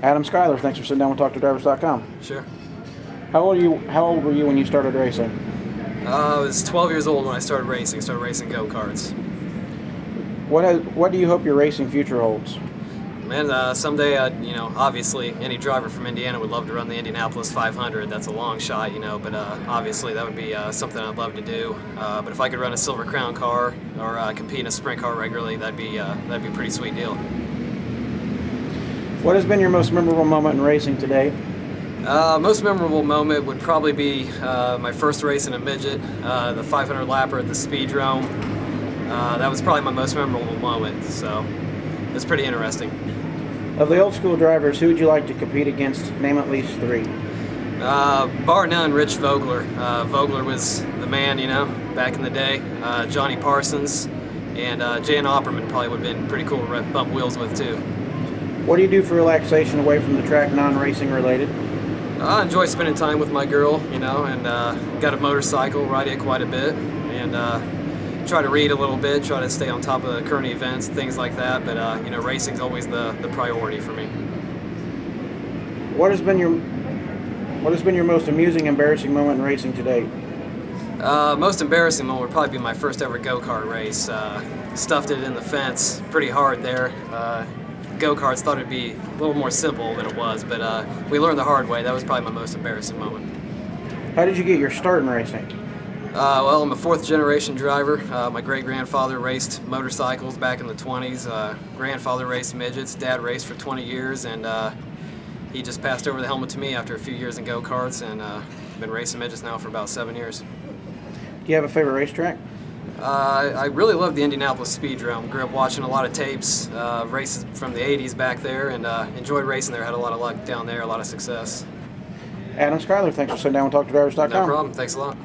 Adam Schuyler, thanks for sitting down with TalkToDrivers.com. Sure. How old were you when you started racing? I was 12 years old when I started racing. Started racing go-karts. What do you hope your racing future holds? Man, someday, obviously, any driver from Indiana would love to run the Indianapolis 500. That's a long shot, but obviously that would be something I'd love to do. But if I could run a Silver Crown car or compete in a sprint car regularly, that'd be a pretty sweet deal. What has been your most memorable moment in racing to date? Most memorable moment would probably be my first race in a midget, the 500 lapper at the Speedrome. That was probably my most memorable moment, so it's pretty interesting. Of the old school drivers, who would you like to compete against? Name at least three. Bar none, Rich Vogler. Vogler was the man, back in the day. Johnny Parsons and Jan Opperman probably would have been pretty cool to bump wheels with too. What do you do for relaxation away from the track, non-racing related? I enjoy spending time with my girl, and got a motorcycle, ride it quite a bit, and try to read a little bit, try to stay on top of the current events, things like that, but racing's always the priority for me. What has been your most amusing, embarrassing moment in racing to date? Most embarrassing moment would probably be my first ever go-kart race. Stuffed it in the fence pretty hard there. Go-karts thought it'd be a little more simple than it was, but we learned the hard way. That was probably my most embarrassing moment. How did you get your start in racing? Well, I'm a fourth-generation driver. My great-grandfather raced motorcycles back in the 20s. Grandfather raced midgets. Dad raced for 20 years, and he just passed over the helmet to me after a few years in go-karts, and been racing midgets now for about 7 years. Do you have a favorite racetrack? I really love the Indianapolis Speedrome. Grew up watching a lot of tapes, races from the 80s back there, and enjoyed racing there. Had a lot of luck down there, a lot of success. Adam Schuyler, thanks for sitting down with TalkToDrivers.com. No problem. Thanks a lot.